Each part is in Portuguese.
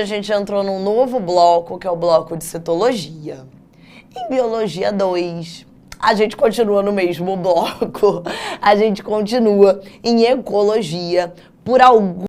A gente entrou num novo bloco, que é o bloco de citologia. Em Biologia 2, a gente continua no mesmo bloco, a gente continua em Ecologia por algumas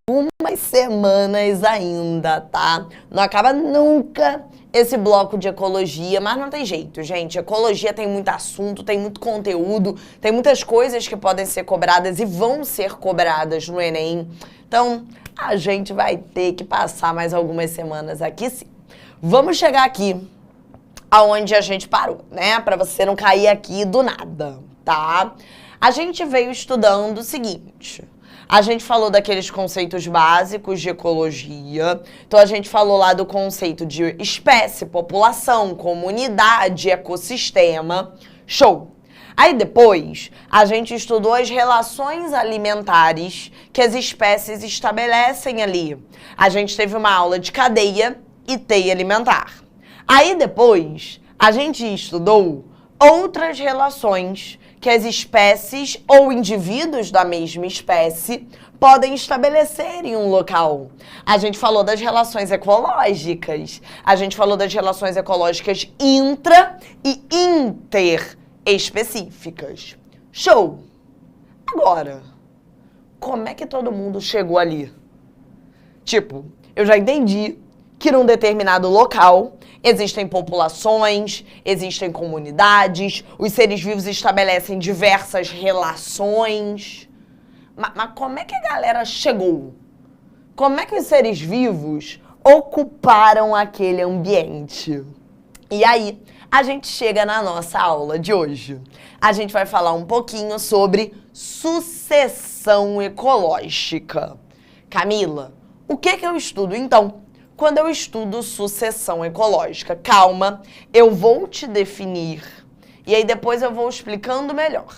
semanas ainda, tá? Não acaba nunca esse bloco de Ecologia, mas não tem jeito, gente. Ecologia tem muito assunto, tem muito conteúdo, tem muitas coisas que podem ser cobradas e vão ser cobradas no Enem. Então, a gente vai ter que passar mais algumas semanas aqui, sim. Vamos chegar aqui aonde a gente parou, né? Para você não cair aqui do nada, tá? A gente veio estudando o seguinte. A gente falou daqueles conceitos básicos de ecologia. Então, a gente falou lá do conceito de espécie, população, comunidade, ecossistema. Show! Aí depois, a gente estudou as relações alimentares que as espécies estabelecem ali. A gente teve uma aula de cadeia e teia alimentar. Aí depois, a gente estudou outras relações que as espécies ou indivíduos da mesma espécie podem estabelecer em um local. A gente falou das relações ecológicas, a gente falou das relações ecológicas intra e interespecíficas. Show! Agora, como é que todo mundo chegou ali? Tipo, eu já entendi que num determinado local existem populações, existem comunidades, os seres vivos estabelecem diversas relações. Mas como é que a galera chegou? Como é que os seres vivos ocuparam aquele ambiente? E aí, a gente chega na nossa aula de hoje. A gente vai falar um pouquinho sobre sucessão ecológica. Camila, o que eu estudo então quando eu estudo sucessão ecológica? Calma, eu vou te definir e aí depois eu vou explicando melhor.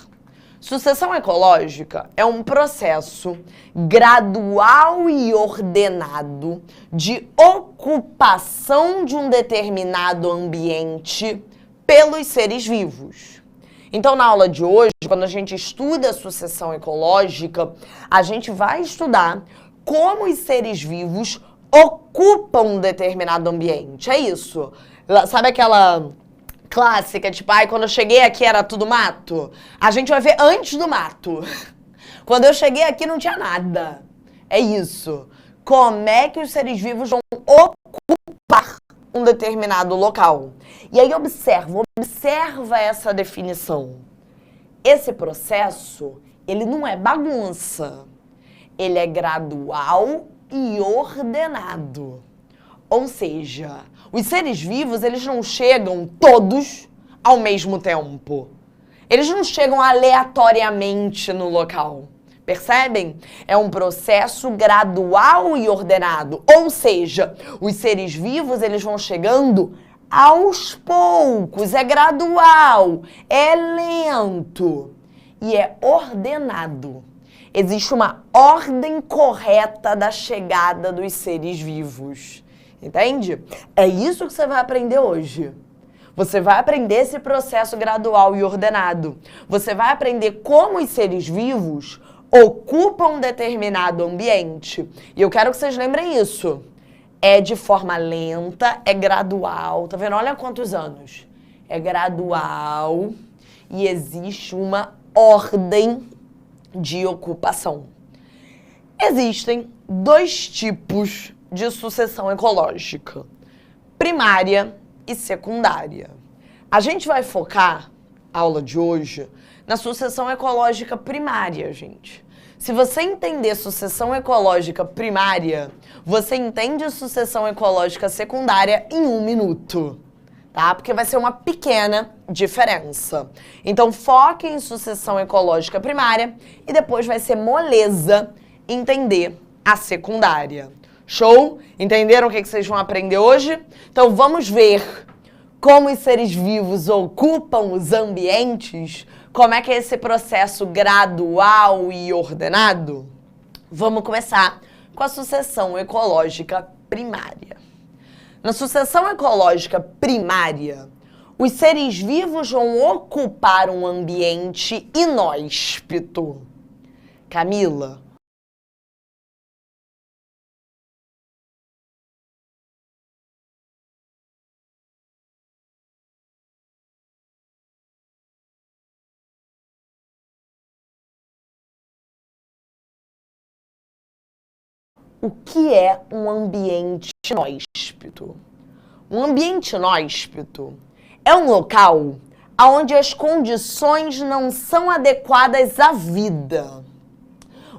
Sucessão ecológica é um processo gradual e ordenado de ocupação de um determinado ambiente pelos seres vivos. Então, na aula de hoje, quando a gente estuda a sucessão ecológica, a gente vai estudar como os seres vivos ocupam um determinado ambiente. É isso. Sabe aquela clássica, tipo, quando eu cheguei aqui era tudo mato? A gente vai ver antes do mato. Quando eu cheguei aqui não tinha nada. É isso. Como é que os seres vivos vão ocupar um determinado local? E aí observa essa definição. Esse processo, ele não é bagunça. Ele é gradual e ordenado. Ou seja, os seres vivos, eles não chegam todos ao mesmo tempo. Eles não chegam aleatoriamente no local. Percebem? É um processo gradual e ordenado. Ou seja, os seres vivos, eles vão chegando aos poucos. É gradual, é lento e é ordenado. Existe uma ordem correta da chegada dos seres vivos. Entende? É isso que você vai aprender hoje. Você vai aprender esse processo gradual e ordenado. Você vai aprender como os seres vivos ocupam um determinado ambiente. E eu quero que vocês lembrem isso. É de forma lenta, é gradual. Tá vendo? Olha quantos anos. É gradual e existe uma ordem de ocupação. Existem dois tipos de sucessão ecológica: primária e secundária. A gente vai focar, a aula de hoje, na sucessão ecológica primária, gente. Se você entender sucessão ecológica primária, você entende sucessão ecológica secundária em 1 minuto, tá? Porque vai ser uma pequena diferença. Então, foque em sucessão ecológica primária e depois vai ser moleza entender a secundária. Show? Entenderam o que vocês vão aprender hoje? Então, vamos ver como os seres vivos ocupam os ambientes? Como é que é esse processo gradual e ordenado? Vamos começar com a sucessão ecológica primária. Na sucessão ecológica primária, os seres vivos vão ocupar um ambiente inóspito. Camila, O que é um ambiente inóspito? Um ambiente inóspito é um local onde as condições não são adequadas à vida.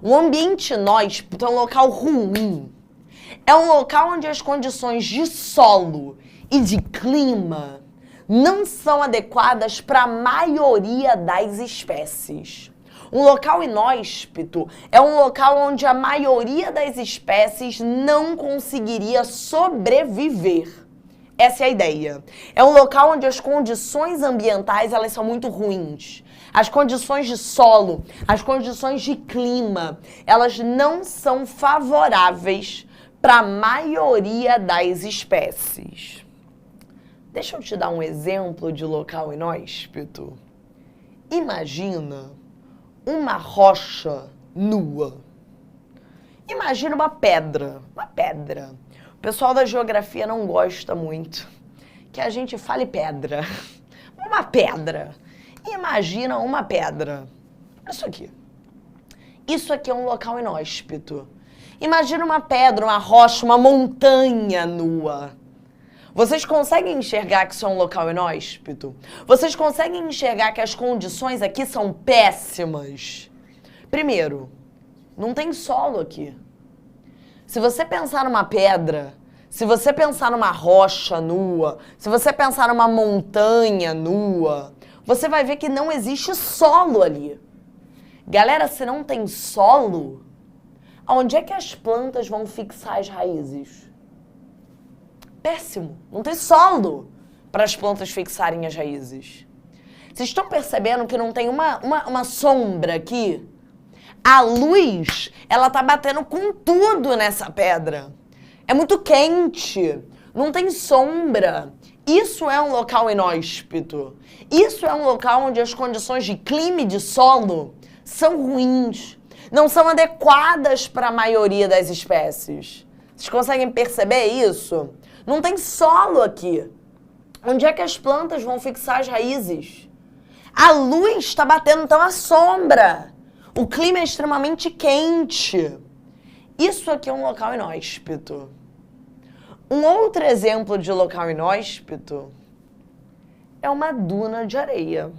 Um ambiente inóspito é um local ruim. É um local onde as condições de solo e de clima não são adequadas para a maioria das espécies. Um local inóspito é um local onde a maioria das espécies não conseguiria sobreviver. Essa é a ideia. É um local onde as condições ambientais elas são muito ruins. As condições de solo, as condições de clima, elas não são favoráveis para a maioria das espécies. Deixa eu te dar um exemplo de local inóspito. Imagina uma rocha nua. Imagina uma pedra. Uma pedra. O pessoal da geografia não gosta muito que a gente fale pedra. Uma pedra. Imagina uma pedra. Isso aqui. Isso aqui é um local inóspito. Imagina uma pedra, uma rocha, uma montanha nua. Vocês conseguem enxergar que isso é um local inóspito? Vocês conseguem enxergar que as condições aqui são péssimas? Primeiro, não tem solo aqui. Se você pensar numa pedra, se você pensar numa rocha nua, se você pensar numa montanha nua, você vai ver que não existe solo ali. Galera, se não tem solo, aonde é que as plantas vão fixar as raízes? Péssimo. Não tem solo para as plantas fixarem as raízes. Vocês estão percebendo que não tem uma sombra aqui? A luz, ela tá batendo com tudo nessa pedra. É muito quente. Não tem sombra. Isso é um local inóspito. Isso é um local onde as condições de clima e de solo são ruins. Não são adequadas para a maioria das espécies. Vocês conseguem perceber isso? Não tem solo aqui. Onde é que as plantas vão fixar as raízes? A luz está batendo, então a sombra. O clima é extremamente quente. Isso aqui é um local inóspito. Um outro exemplo de local inóspito é uma duna de areia.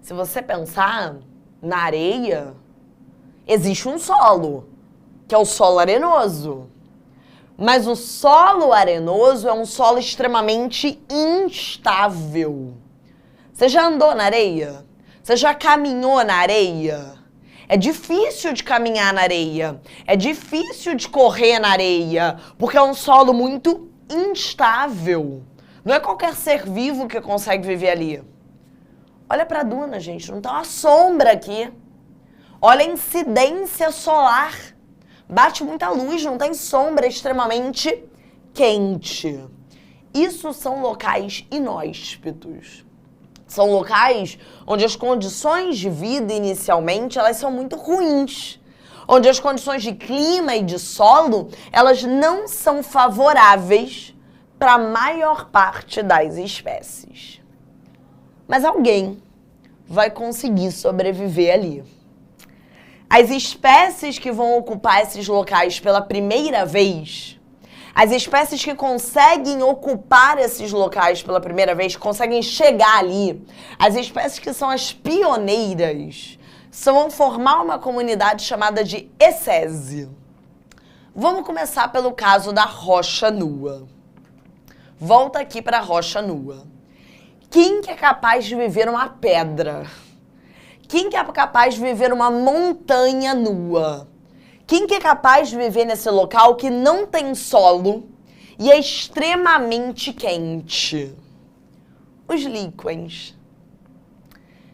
Se você pensar na areia, existe um solo, que é o solo arenoso. Mas o solo arenoso é um solo extremamente instável. Você já andou na areia? Você já caminhou na areia? É difícil de caminhar na areia. É difícil de correr na areia, porque é um solo muito instável. Não é qualquer ser vivo que consegue viver ali. Olha pra duna, gente. Não tá uma sombra aqui. Olha a incidência solar. Bate muita luz, não tem sombra, é extremamente quente. Isso são locais inóspitos. São locais onde as condições de vida, inicialmente, elas são muito ruins. Onde as condições de clima e de solo, elas não são favoráveis para a maior parte das espécies. Mas alguém vai conseguir sobreviver ali. As espécies que vão ocupar esses locais pela primeira vez, as espécies que conseguem ocupar esses locais pela primeira vez, conseguem chegar ali, as espécies que são as pioneiras, vão formar uma comunidade chamada de ecese. Vamos começar pelo caso da rocha nua. Volta aqui para a rocha nua. Quem que é capaz de viver numa pedra? Quem que é capaz de viver numa montanha nua? Quem que é capaz de viver nesse local que não tem solo e é extremamente quente? Os líquens.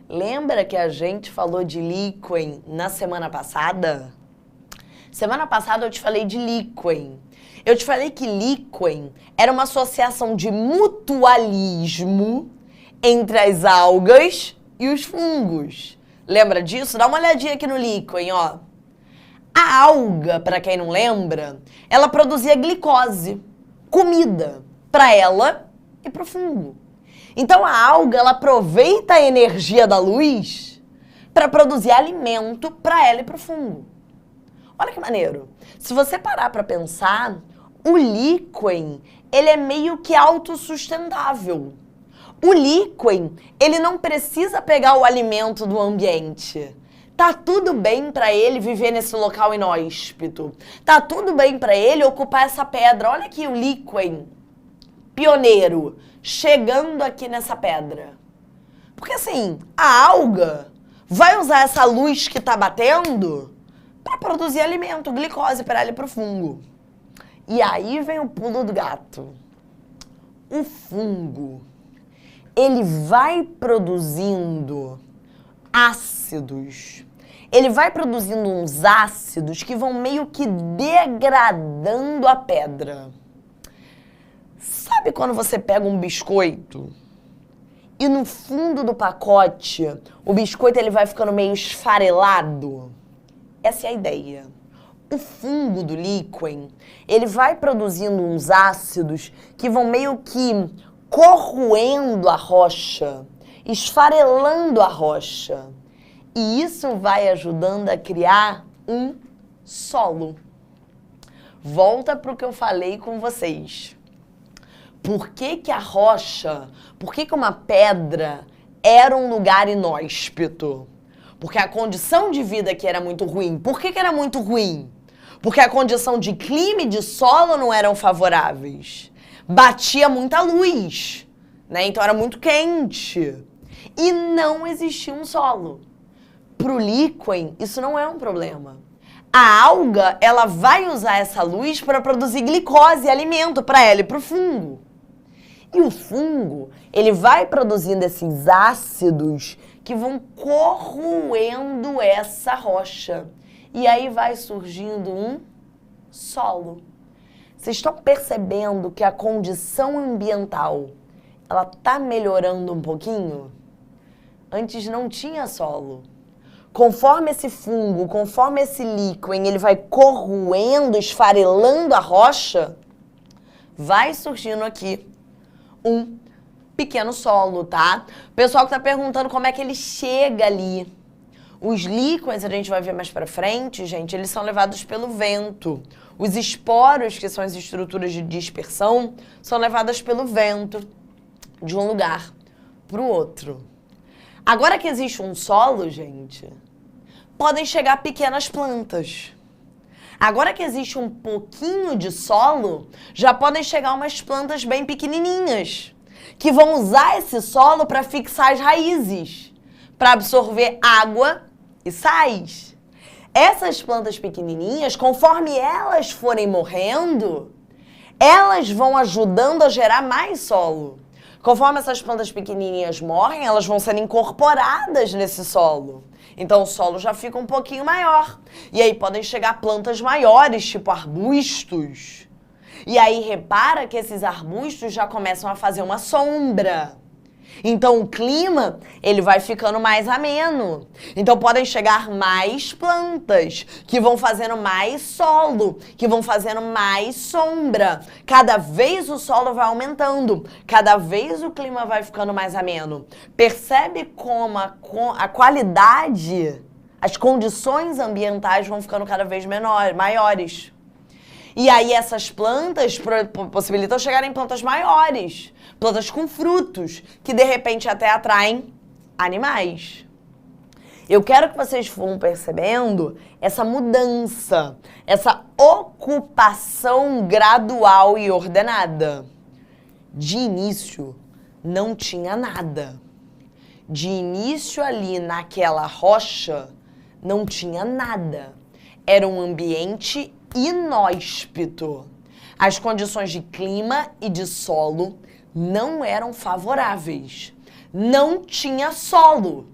Lembra que a gente falou de líquen na semana passada? Semana passada eu te falei de líquen. Eu te falei que líquen era uma associação de mutualismo entre as algas e os fungos. Lembra disso? Dá uma olhadinha aqui no líquen, ó. A alga, para quem não lembra, ela produzia glicose, comida, para ela e para o fungo. Então a alga, ela aproveita a energia da luz para produzir alimento para ela e para o fungo. Olha que maneiro. Se você parar para pensar, o líquen, ele é meio que autossustentável. O líquen, ele não precisa pegar o alimento do ambiente. Tá tudo bem para ele viver nesse local inóspito. Tá tudo bem para ele ocupar essa pedra. Olha aqui o líquen, pioneiro, chegando aqui nessa pedra. Porque assim, a alga vai usar essa luz que tá batendo para produzir alimento, glicose para ele, para o fungo. E aí vem o pulo do gato. O fungo, ele vai produzindo ácidos. Ele vai produzindo uns ácidos que vão meio que degradando a pedra. Sabe quando você pega um biscoito e no fundo do pacote o biscoito ele vai ficando meio esfarelado? Essa é a ideia. O fungo do líquen, ele vai produzindo uns ácidos que vão meio que corroendo a rocha, esfarelando a rocha. E isso vai ajudando a criar um solo. Volta para o que eu falei com vocês. Por que que a rocha, por que que uma pedra era um lugar inóspito? Porque a condição de vida aqui era muito ruim. Por que que era muito ruim? Porque a condição de clima e de solo não eram favoráveis. Batia muita luz, né? Então era muito quente. E não existia um solo. Para o líquen, isso não é um problema. A alga, ela vai usar essa luz para produzir glicose e alimento para ela e para o fungo. E o fungo, ele vai produzindo esses ácidos que vão corroendo essa rocha. E aí vai surgindo um solo. Vocês estão percebendo que a condição ambiental, ela está melhorando um pouquinho? Antes não tinha solo. Conforme esse fungo, conforme esse líquen, ele vai corroendo, esfarelando a rocha, vai surgindo aqui um pequeno solo, tá? O pessoal que tá perguntando como é que ele chega ali. Os líquens, a gente vai ver mais pra frente, gente, eles são levados pelo vento. Os esporos, que são as estruturas de dispersão, são levadas pelo vento de um lugar pro outro. Agora que existe um solo, gente, podem chegar pequenas plantas. Agora que existe um pouquinho de solo, já podem chegar umas plantas bem pequenininhas, que vão usar esse solo para fixar as raízes, para absorver água e sais. Essas plantas pequenininhas, conforme elas forem morrendo, elas vão ajudando a gerar mais solo. Conforme essas plantas pequenininhas morrem, elas vão sendo incorporadas nesse solo. Então o solo já fica um pouquinho maior. E aí podem chegar plantas maiores, tipo arbustos. E aí repara que esses arbustos já começam a fazer uma sombra. Então o clima, ele vai ficando mais ameno. Então podem chegar mais plantas, que vão fazendo mais solo, que vão fazendo mais sombra. Cada vez o solo vai aumentando, cada vez o clima vai ficando mais ameno. Percebe como a qualidade, as condições ambientais vão ficando cada vez maiores. E aí essas plantas possibilitam chegarem plantas maiores, plantas com frutos, que de repente até atraem animais. Eu quero que vocês vão percebendo essa mudança, essa ocupação gradual e ordenada. De início, não tinha nada. De início ali naquela rocha, não tinha nada. Era um ambiente inóspito. As condições de clima e de solo não eram favoráveis. Não tinha solo.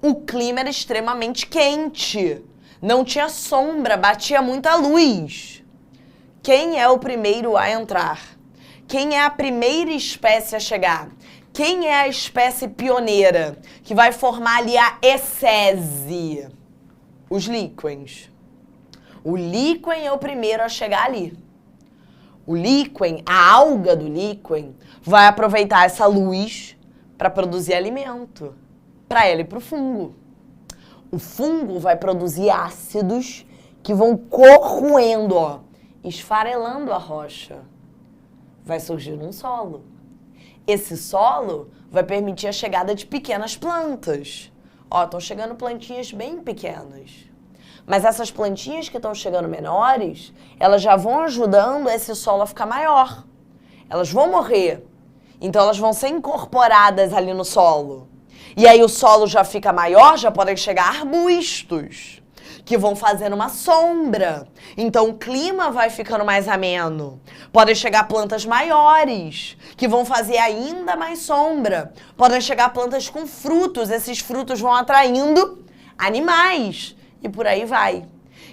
O clima era extremamente quente. Não tinha sombra, batia muita luz. Quem é o primeiro a entrar? Quem é a primeira espécie a chegar? Quem é a espécie pioneira que vai formar ali a ecese? Os líquens. O líquen é o primeiro a chegar ali. O líquen, a alga do líquen, vai aproveitar essa luz para produzir alimento, para ela e para o fungo. O fungo vai produzir ácidos que vão corroendo, ó, esfarelando a rocha. Vai surgir um solo. Esse solo vai permitir a chegada de pequenas plantas. Ó, estão chegando plantinhas bem pequenas. Mas essas plantinhas que estão chegando menores, elas já vão ajudando esse solo a ficar maior. Elas vão morrer. Então elas vão ser incorporadas ali no solo. E aí o solo já fica maior, já podem chegar arbustos, que vão fazendo uma sombra. Então o clima vai ficando mais ameno. Podem chegar plantas maiores, que vão fazer ainda mais sombra. Podem chegar plantas com frutos, esses frutos vão atraindo animais. E por aí vai.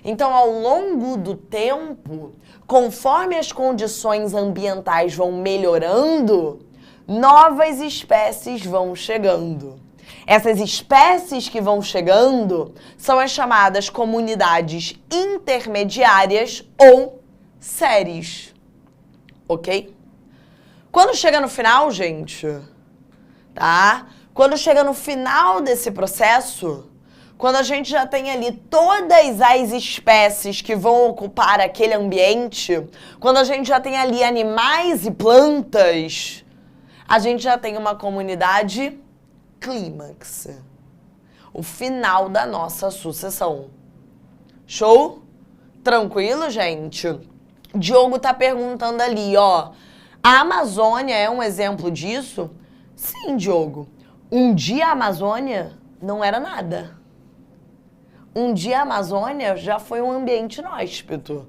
Então, ao longo do tempo, conforme as condições ambientais vão melhorando, novas espécies vão chegando. Essas espécies que vão chegando são as chamadas comunidades intermediárias ou séries. Ok? Quando chega no final, gente, tá? Quando chega no final desse processo, quando a gente já tem ali todas as espécies que vão ocupar aquele ambiente, quando a gente já tem ali animais e plantas, a gente já tem uma comunidade clímax. O final da nossa sucessão. Show? Tranquilo, gente? Diogo tá perguntando ali, ó. A Amazônia é um exemplo disso? Sim, Diogo. Um dia a Amazônia não era nada. Um dia a Amazônia já foi um ambiente inóspito.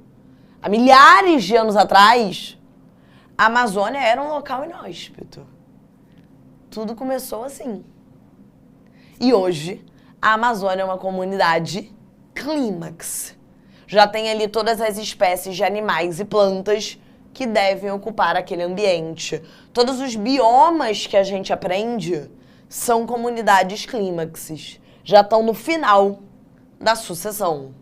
Há milhares de anos atrás, a Amazônia era um local inóspito. Tudo começou assim. E hoje, a Amazônia é uma comunidade clímax. Já tem ali todas as espécies de animais e plantas que devem ocupar aquele ambiente. Todos os biomas que a gente aprende são comunidades clímaxes. Já estão no final da sucessão.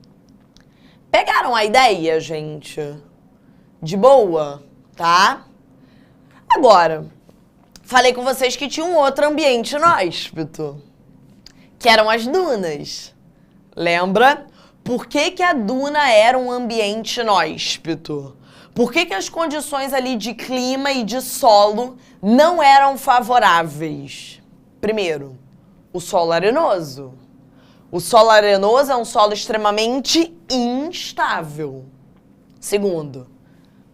Pegaram a ideia, gente? De boa, tá? Agora, falei com vocês que tinha um outro ambiente inóspito, que eram as dunas. Lembra? Por que que a duna era um ambiente inóspito? Por que que as condições ali de clima e de solo não eram favoráveis? Primeiro, o solo arenoso. O solo arenoso é um solo extremamente instável. Segundo,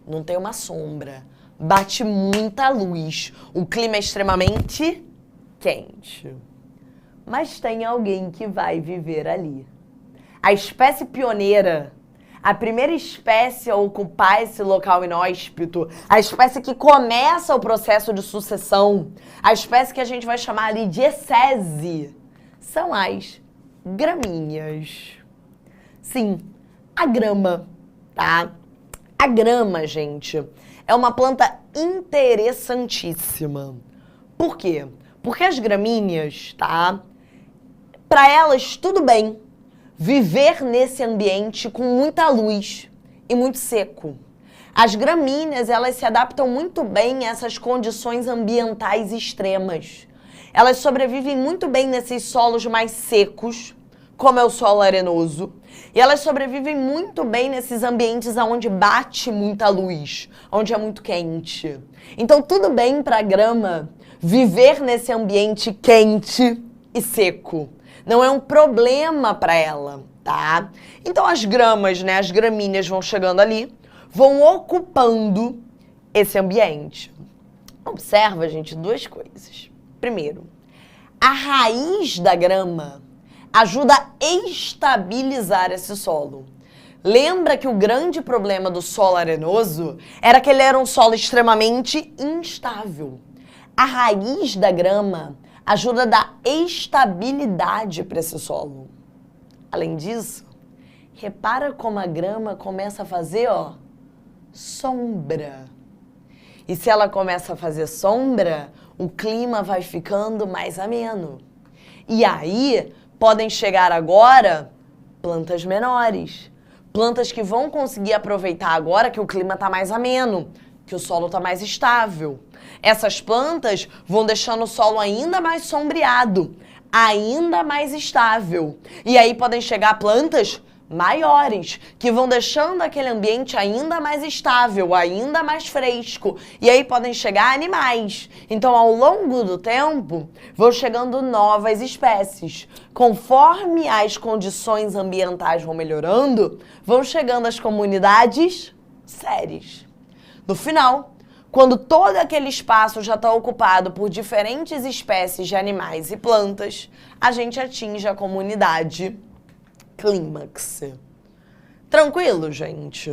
não tem uma sombra. Bate muita luz. O clima é extremamente quente. Mas tem alguém que vai viver ali. A espécie pioneira, a primeira espécie a ocupar esse local inóspito, a espécie que começa o processo de sucessão, a espécie que a gente vai chamar ali de ecese, são as gramíneas. Sim, a grama, tá? A grama, gente, é uma planta interessantíssima. Por quê? Porque as gramíneas, tá? Para elas, tudo bem viver nesse ambiente com muita luz e muito seco. As gramíneas, elas se adaptam muito bem a essas condições ambientais extremas. Elas sobrevivem muito bem nesses solos mais secos, como é o solo arenoso, e elas sobrevivem muito bem nesses ambientes onde bate muita luz, onde é muito quente. Então, tudo bem para a grama viver nesse ambiente quente e seco. Não é um problema para ela, tá? Então, as gramas, né, as gramíneas vão chegando ali, vão ocupando esse ambiente. Observa, gente, duas coisas. Primeiro, a raiz da grama ajuda a estabilizar esse solo. Lembra que o grande problema do solo arenoso era que ele era um solo extremamente instável. A raiz da grama ajuda a dar estabilidade para esse solo. Além disso, repara como a grama começa a fazer, ó, sombra. E se ela começa a fazer sombra, o clima vai ficando mais ameno. E aí, podem chegar agora plantas menores. Plantas que vão conseguir aproveitar agora que o clima está mais ameno, que o solo está mais estável. Essas plantas vão deixando o solo ainda mais sombreado, ainda mais estável. E aí podem chegar plantas maiores, que vão deixando aquele ambiente ainda mais estável, ainda mais fresco. E aí podem chegar animais. Então, ao longo do tempo, vão chegando novas espécies. Conforme as condições ambientais vão melhorando, vão chegando as comunidades séries. No final, quando todo aquele espaço já está ocupado por diferentes espécies de animais e plantas, a gente atinge a comunidade clímax. Tranquilo, gente?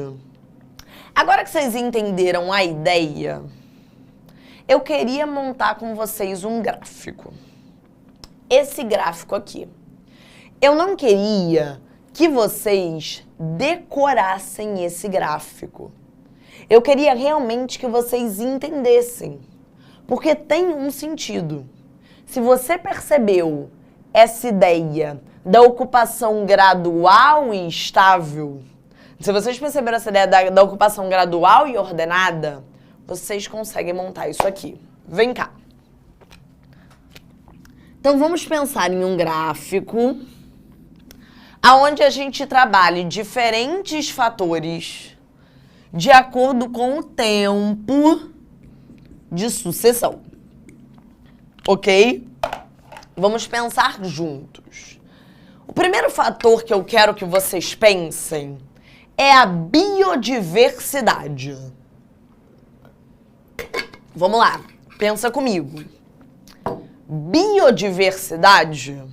Agora que vocês entenderam a ideia, eu queria montar com vocês um gráfico. Esse gráfico aqui. Eu não queria que vocês decorassem esse gráfico. Eu queria realmente que vocês entendessem, porque tem um sentido. Se você percebeu essa ideia da ocupação gradual e estável, se vocês perceberam essa ideia da ocupação gradual e ordenada, vocês conseguem montar isso aqui. Vem cá. Então, vamos pensar em um gráfico onde a gente trabalhe diferentes fatores de acordo com o tempo de sucessão. Ok? Vamos pensar juntos. O primeiro fator que eu quero que vocês pensem é a biodiversidade. Vamos lá, pensa comigo. Biodiversidade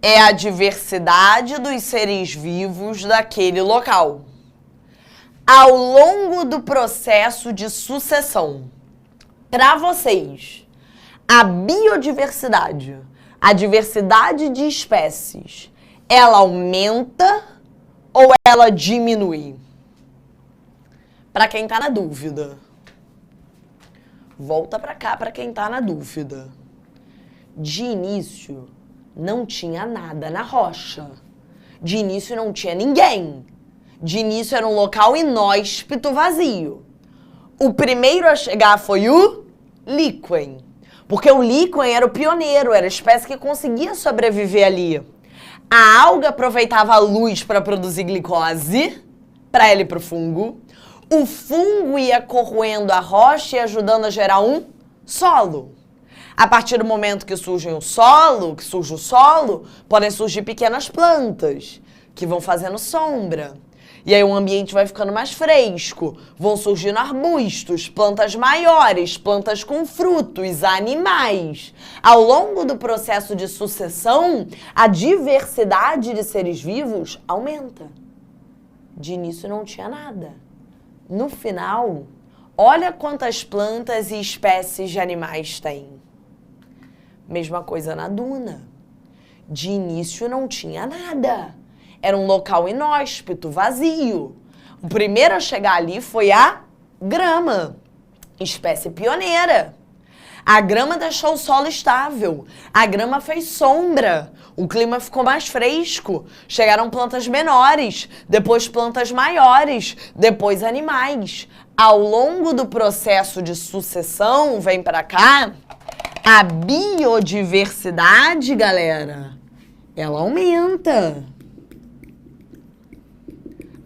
é a diversidade dos seres vivos daquele local ao longo do processo de sucessão. Para vocês, a biodiversidade, a diversidade de espécies, ela aumenta ou ela diminui? Para quem está na dúvida. Volta para cá para quem está na dúvida. De início, não tinha nada na rocha. De início, não tinha ninguém. De início, era um local inóspito, vazio. O primeiro a chegar foi o líquen. Porque o líquen era o pioneiro, era a espécie que conseguia sobreviver ali. A alga aproveitava a luz para produzir glicose, para ela ir para o fungo. O fungo ia corroendo a rocha e ajudando a gerar um solo. A partir do momento que surge o solo, podem surgir pequenas plantas que vão fazendo sombra. E aí o ambiente vai ficando mais fresco, vão surgindo arbustos, plantas maiores, plantas com frutos, animais. Ao longo do processo de sucessão, a diversidade de seres vivos aumenta. De início não tinha nada. No final, olha quantas plantas e espécies de animais tem. Mesma coisa na duna. De início não tinha nada. Era um local inóspito, vazio. O primeiro a chegar ali foi a grama, espécie pioneira. A grama deixou o solo estável, a grama fez sombra, o clima ficou mais fresco, chegaram plantas menores, depois plantas maiores, depois animais. Ao longo do processo de sucessão, vem pra cá, a biodiversidade, galera, ela aumenta.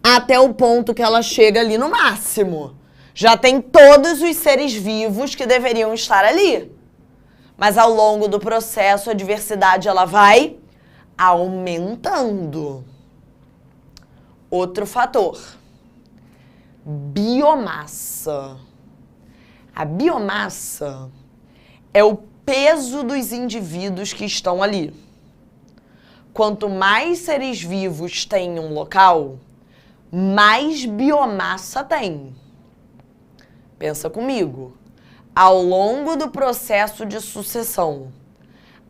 Até o ponto que ela chega ali no máximo. Já tem todos os seres vivos que deveriam estar ali. Mas ao longo do processo, a diversidade ela vai aumentando. Outro fator. Biomassa. A biomassa é o peso dos indivíduos que estão ali. Quanto mais seres vivos tem em um local, mais biomassa tem. Pensa comigo. Ao longo do processo de sucessão,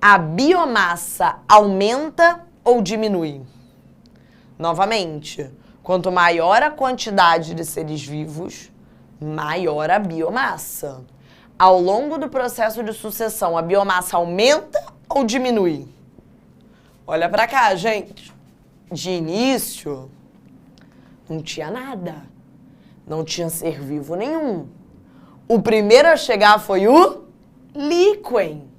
a biomassa aumenta ou diminui? Novamente, quanto maior a quantidade de seres vivos, maior a biomassa. Ao longo do processo de sucessão, a biomassa aumenta ou diminui? Olha pra cá, gente. De início, não tinha nada. Não tinha ser vivo nenhum. O primeiro a chegar foi o líquen.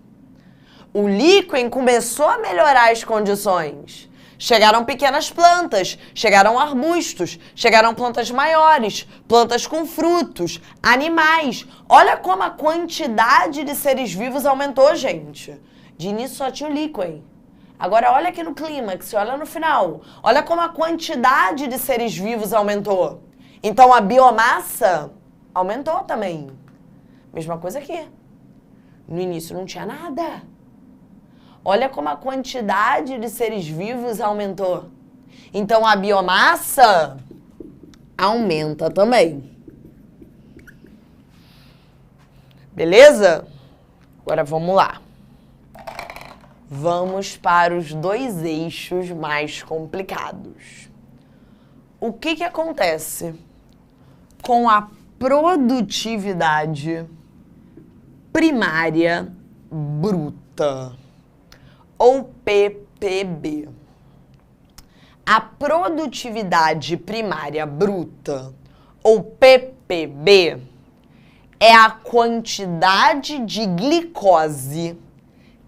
O líquen começou a melhorar as condições. chegaram pequenas plantas, chegaram arbustos, chegaram plantas maiores, plantas com frutos, animais. Olha como a quantidade de seres vivos aumentou, gente. De início só tinha o líquen. Agora olha aqui no clímax, olha no final. Olha como a quantidade de seres vivos aumentou. Então a biomassa aumentou também. Mesma coisa aqui. No início não tinha nada. Olha como a quantidade de seres vivos aumentou. Então a biomassa aumenta também. Beleza? Agora vamos lá. Vamos para os dois eixos mais complicados. O que acontece com a produtividade primária bruta, ou PPB? A produtividade primária bruta, ou PPB, é a quantidade de glicose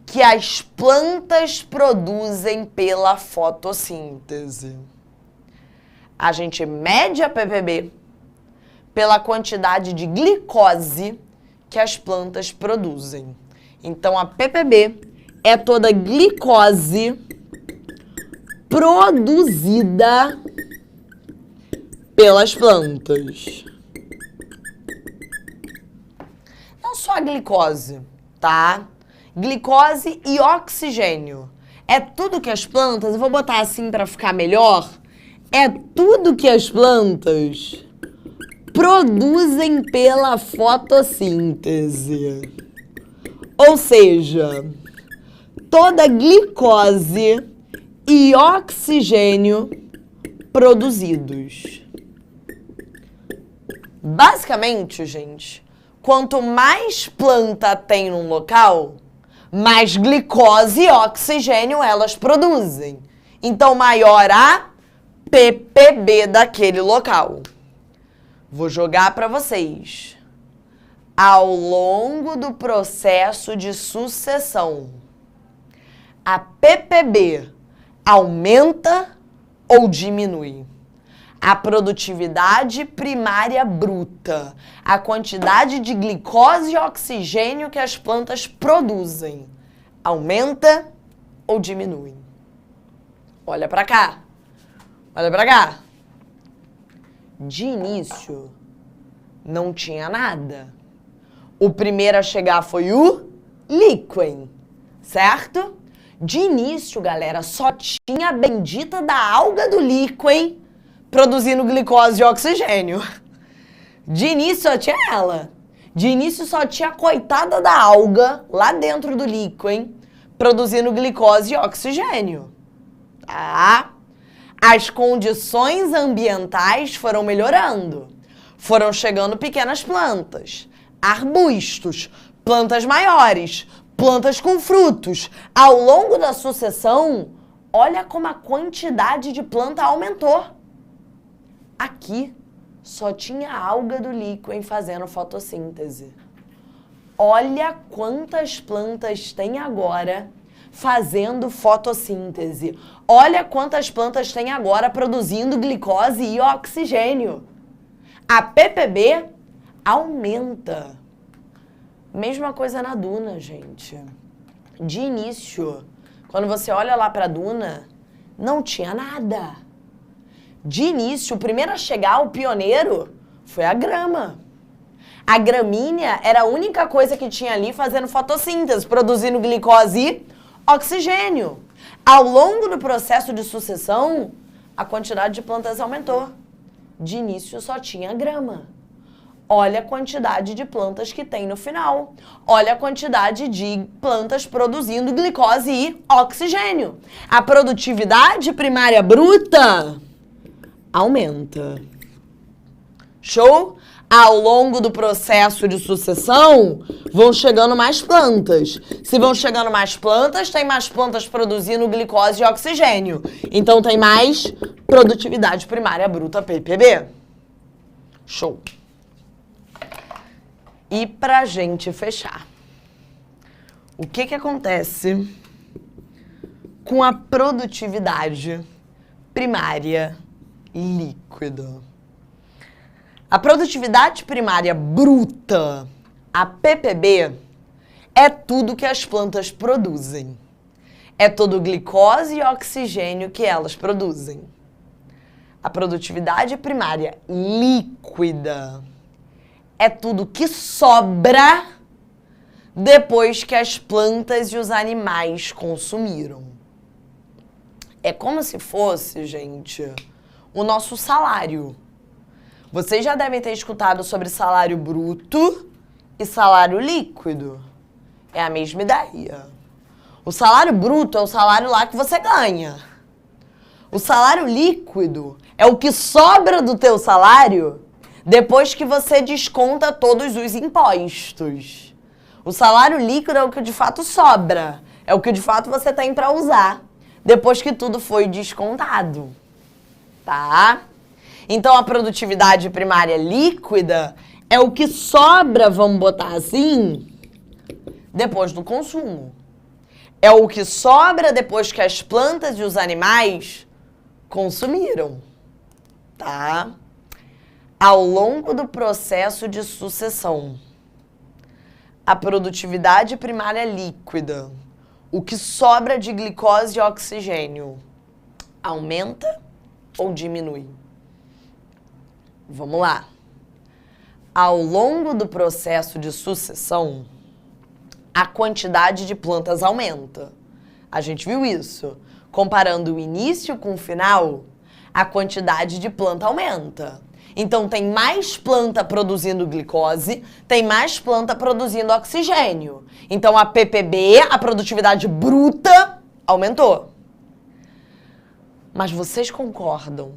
que as plantas produzem pela fotossíntese. A gente mede a PPB pela quantidade de glicose que as plantas produzem. Então, a PPB é toda glicose produzida pelas plantas. Não só a glicose, tá? Glicose e oxigênio. É tudo que as plantas, eu vou botar assim para ficar melhor, é tudo que as plantas produzem pela fotossíntese. Ou seja, toda glicose e oxigênio produzidos. Basicamente, gente, quanto mais planta tem num local, mais glicose e oxigênio elas produzem. Então, maior a PPB daquele local. Vou jogar para vocês. Ao longo do processo de sucessão, a PPB aumenta ou diminui? A produtividade primária bruta, a quantidade de glicose e oxigênio que as plantas produzem, aumenta ou diminui? Olha para cá. Olha para cá. De início, não tinha nada. O primeiro a chegar foi o líquen, certo? De início, galera, só tinha a bendita da alga do líquen produzindo glicose e oxigênio. De início só tinha ela. De início só tinha a coitada da alga lá dentro do líquen produzindo glicose e oxigênio. Tá? As condições ambientais foram melhorando. Foram chegando pequenas plantas, arbustos, plantas maiores, plantas com frutos. Ao longo da sucessão, olha como a quantidade de planta aumentou. Aqui só tinha a alga do líquen fazendo fotossíntese. Olha quantas plantas tem agora fazendo fotossíntese. Olha quantas plantas tem agora produzindo glicose e oxigênio. A PPB aumenta. Mesma coisa na duna, gente. De início, quando você olha lá para a duna, não tinha nada. De início, o primeiro a chegar, o pioneiro, foi a grama. A gramínea era a única coisa que tinha ali fazendo fotossíntese, produzindo glicose e oxigênio. Ao longo do processo de sucessão, a quantidade de plantas aumentou. De início, só tinha grama. Olha a quantidade de plantas que tem no final. Olha a quantidade de plantas produzindo glicose e oxigênio. A produtividade primária bruta aumenta. Show? Ao longo do processo de sucessão, vão chegando mais plantas. Se vão chegando mais plantas, tem mais plantas produzindo glicose e oxigênio. Então, tem mais produtividade primária bruta, PPB. Show. E pra gente fechar, o que acontece com a produtividade primária líquida. A produtividade primária bruta, a PPB, é tudo que as plantas produzem. É todo glicose e oxigênio que elas produzem. A produtividade primária líquida é tudo que sobra depois que as plantas e os animais consumiram. É como se fosse, gente, o nosso salário. Vocês já devem ter escutado sobre salário bruto e salário líquido. É a mesma ideia. O salário bruto é o salário lá que você ganha. O salário líquido é o que sobra do teu salário depois que você desconta todos os impostos. O salário líquido é o que de fato sobra. É o que de fato você tem para usar depois que tudo foi descontado. Tá? Então, a produtividade primária líquida é o que sobra, vamos botar assim, depois do consumo. É o que sobra depois que as plantas e os animais consumiram, tá? Ao longo do processo de sucessão, a produtividade primária líquida, o que sobra de glicose e oxigênio, aumenta ou diminui? Vamos lá. Ao longo do processo de sucessão, a quantidade de plantas aumenta. A gente viu isso. Comparando o início com o final, a quantidade de planta aumenta. Então, tem mais planta produzindo glicose, tem mais planta produzindo oxigênio. Então, a PPB, a produtividade bruta, aumentou. Mas vocês concordam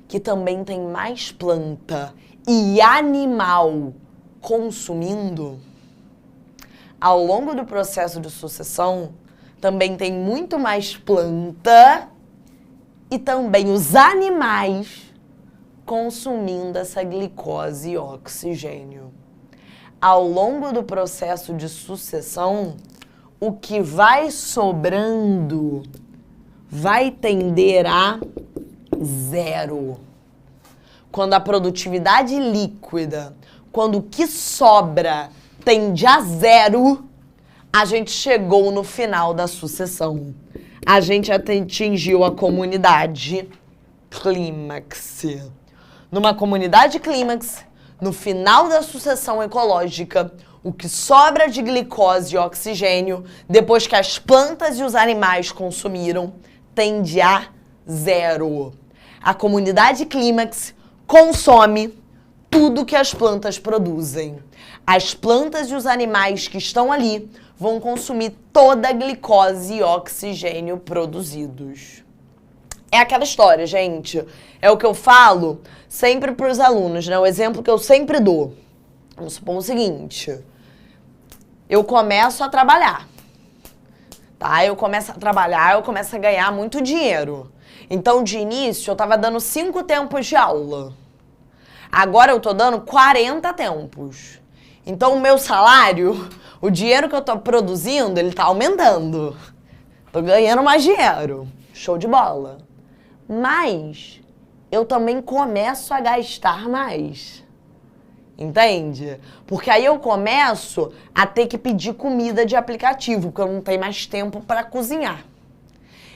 que também tem mais planta e animal consumindo? Ao longo do processo de sucessão, também tem muito mais planta e também os animais consumindo essa glicose e oxigênio. Ao longo do processo de sucessão, o que vai sobrando vai tender a zero. Quando a produtividade líquida, quando o que sobra tende a zero, a gente chegou no final da sucessão. A gente atingiu a comunidade clímax. Numa comunidade clímax, no final da sucessão ecológica, o que sobra de glicose e oxigênio, depois que as plantas e os animais consumiram, tende a zero. A comunidade clímax consome tudo que as plantas produzem. As plantas e os animais que estão ali vão consumir toda a glicose e oxigênio produzidos. É aquela história, gente. É o que eu falo sempre para os alunos, né? O exemplo que eu sempre dou. Vamos supor o seguinte. Eu começo a trabalhar. Tá? Eu começo a trabalhar, eu começo a ganhar muito dinheiro. Então, de início, eu tava dando 5 tempos de aula. Agora eu tô dando 40 tempos. Então, o meu salário, o dinheiro que eu tô produzindo, ele tá aumentando. Tô ganhando mais dinheiro. Show de bola. Mas eu também começo a gastar mais. Entende? Porque aí eu começo a ter que pedir comida de aplicativo, porque eu não tenho mais tempo para cozinhar.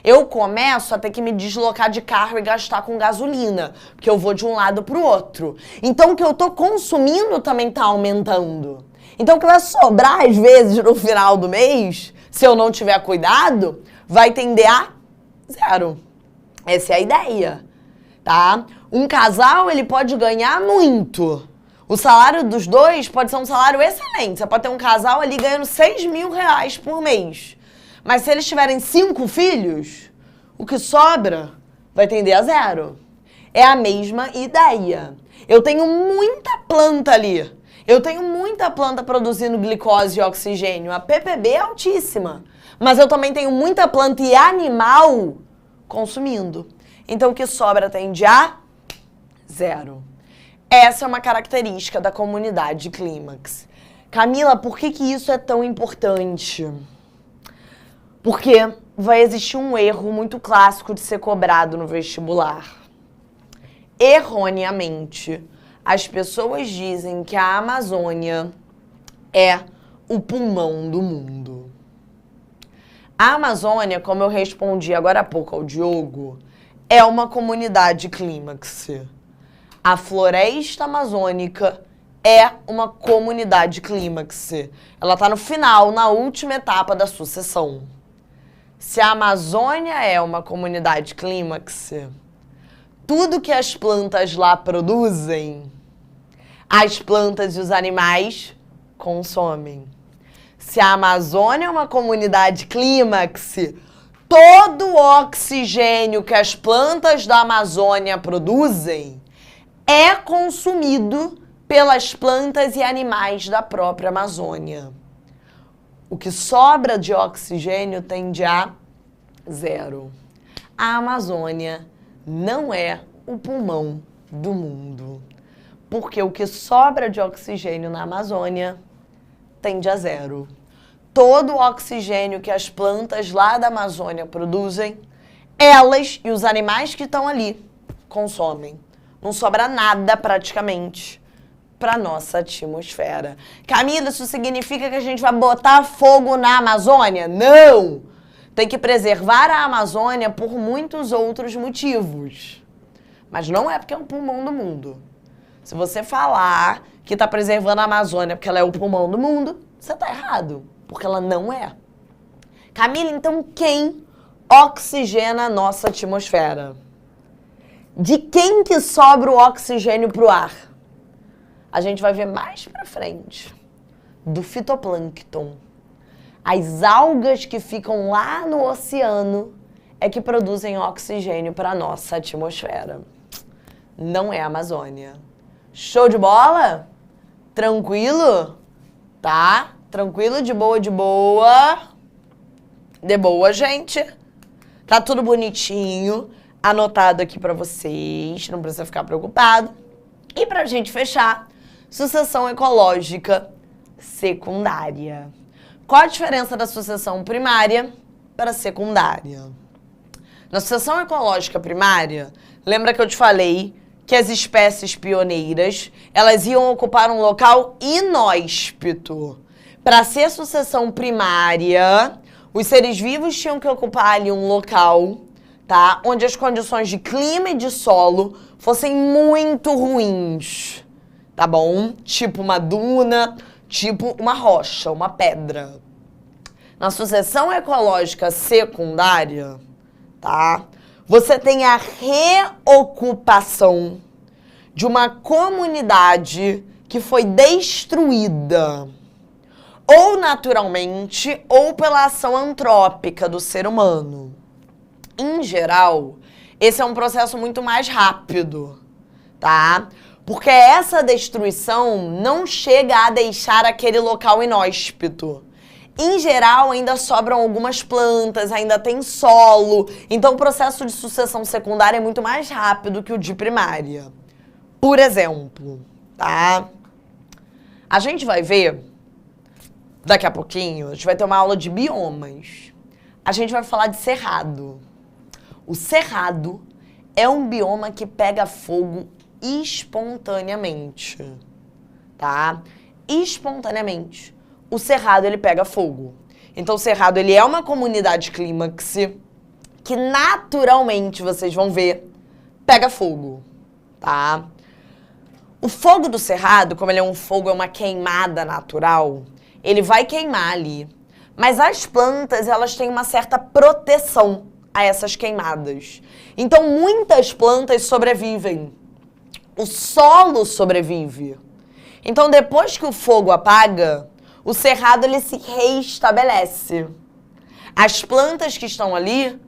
Eu começo a ter que me deslocar de carro e gastar com gasolina, porque eu vou de um lado para o outro. Então, o que eu tô consumindo também tá aumentando. Então, o que vai sobrar, às vezes, no final do mês, se eu não tiver cuidado, vai tender a zero. Essa é a ideia, tá? Um casal, ele pode ganhar muito. O salário dos dois pode ser um salário excelente. Você pode ter um casal ali ganhando 6 mil reais por mês. Mas se eles tiverem 5 filhos, o que sobra vai tender a zero. É a mesma ideia. Eu tenho muita planta ali. Eu tenho muita planta produzindo glicose e oxigênio. A PPB é altíssima. Mas eu também tenho muita planta e animal consumindo. Então, o que sobra tende a zero. Essa é uma característica da comunidade clímax. Camila, por que isso é tão importante? Porque vai existir um erro muito clássico de ser cobrado no vestibular. Erroneamente, as pessoas dizem que a Amazônia é o pulmão do mundo. A Amazônia, como eu respondi agora há pouco ao Diogo, é uma comunidade clímax. A floresta amazônica é uma comunidade clímax. Ela está no final, na última etapa da sucessão. Se a Amazônia é uma comunidade clímax, tudo que as plantas lá produzem, as plantas e os animais consomem. Se a Amazônia é uma comunidade clímax, todo o oxigênio que as plantas da Amazônia produzem é consumido pelas plantas e animais da própria Amazônia. O que sobra de oxigênio tende a zero. A Amazônia não é o pulmão do mundo, porque o que sobra de oxigênio na Amazônia tende a zero. Todo o oxigênio que as plantas lá da Amazônia produzem, elas e os animais que estão ali consomem. Não sobra nada praticamente para nossa atmosfera. Camila, isso significa que a gente vai botar fogo na Amazônia? Não! Tem que preservar a Amazônia por muitos outros motivos. Mas não é porque é o pulmão do mundo. Se você falar que está preservando a Amazônia porque ela é o pulmão do mundo, você está errado, porque ela não é. Camila, então quem oxigena a nossa atmosfera? De quem que sobra o oxigênio para o ar? A gente vai ver mais para frente. Do fitoplâncton. As algas que ficam lá no oceano é que produzem oxigênio para a nossa atmosfera. Não é a Amazônia. Show de bola? Tranquilo? Tá? Tranquilo, de boa, de boa. De boa, gente. Tá tudo bonitinho. Anotado aqui pra vocês. Não precisa ficar preocupado. E pra gente fechar, sucessão ecológica secundária. Qual a diferença da sucessão primária para secundária? Na sucessão ecológica primária, lembra que eu te falei que as espécies pioneiras, elas iam ocupar um local inóspito. Para ser sucessão primária, os seres vivos tinham que ocupar ali um local, tá? Onde as condições de clima e de solo fossem muito ruins, tá bom? Tipo uma duna, tipo uma rocha, uma pedra. Na sucessão ecológica secundária, tá? Você tem a reocupação de uma comunidade que foi destruída, ou naturalmente, ou pela ação antrópica do ser humano. Em geral, esse é um processo muito mais rápido, tá? Porque essa destruição não chega a deixar aquele local inóspito. Em geral, ainda sobram algumas plantas, ainda tem solo. Então, o processo de sucessão secundária é muito mais rápido que o de primária. Por exemplo, tá? A gente vai ver, daqui a pouquinho, a gente vai ter uma aula de biomas. A gente vai falar de cerrado. O cerrado é um bioma que pega fogo espontaneamente, tá? Espontaneamente. O cerrado, ele pega fogo. Então, o cerrado, ele é uma comunidade clímax que, naturalmente, vocês vão ver, pega fogo, tá? O fogo do cerrado, como ele é um fogo, é uma queimada natural, ele vai queimar ali. Mas as plantas, elas têm uma certa proteção a essas queimadas. Então, muitas plantas sobrevivem. O solo sobrevive. Então, depois que o fogo apaga, o cerrado, ele se reestabelece. As plantas que estão ali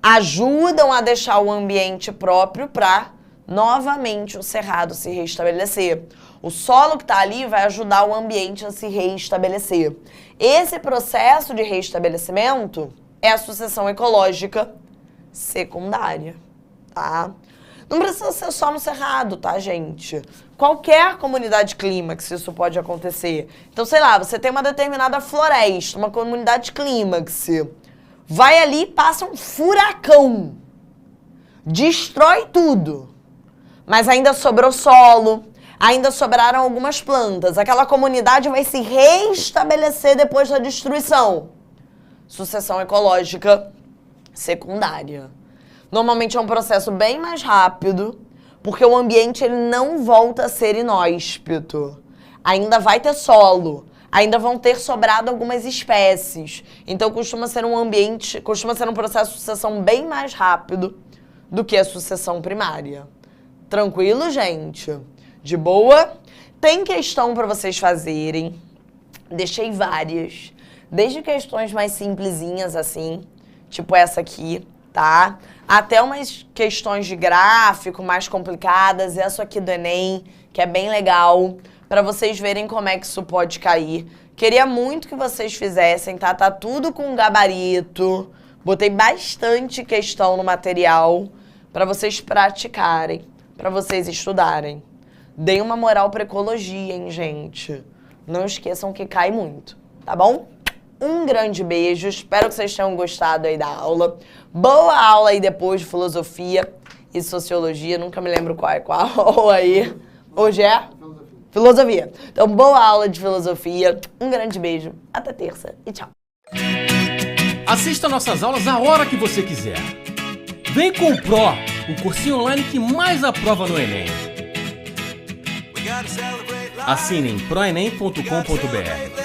ajudam a deixar o ambiente próprio para, novamente, o cerrado se reestabelecer. O solo que está ali vai ajudar o ambiente a se reestabelecer. Esse processo de reestabelecimento é a sucessão ecológica secundária, tá? Não precisa ser só no cerrado, tá, gente? Qualquer comunidade clímax isso pode acontecer. Então, sei lá, você tem uma determinada floresta, uma comunidade clímax. vai ali e passa um furacão. Destrói tudo. Mas ainda sobrou solo, ainda sobraram algumas plantas. Aquela comunidade vai se reestabelecer depois da destruição. Sucessão ecológica secundária. Normalmente é um processo bem mais rápido, porque o ambiente ele não volta a ser inóspito. Ainda vai ter solo, ainda vão ter sobrado algumas espécies. Então costuma ser um processo de sucessão bem mais rápido do que a sucessão primária. Tranquilo, gente? De boa? Tem questão para vocês fazerem. Deixei várias. Desde questões mais simplesinhas assim, tipo essa aqui, tá? Até umas questões de gráfico mais complicadas, essa aqui do Enem, que é bem legal, para vocês verem como é que isso pode cair. Queria muito que vocês fizessem, tá? Tá tudo com gabarito. Botei bastante questão no material para vocês praticarem, para vocês estudarem. Dei uma moral para ecologia, hein, gente? Não esqueçam que cai muito, tá bom? Um grande beijo, espero que vocês tenham gostado aí da aula. Boa aula aí depois de filosofia e sociologia, nunca me lembro qual é qual aí. Hoje é? Filosofia. Então, boa aula de filosofia, um grande beijo, até terça e tchau. Assista nossas aulas a hora que você quiser. Vem com o Pro, o cursinho online que mais aprova no Enem. Assine em proenem.com.br.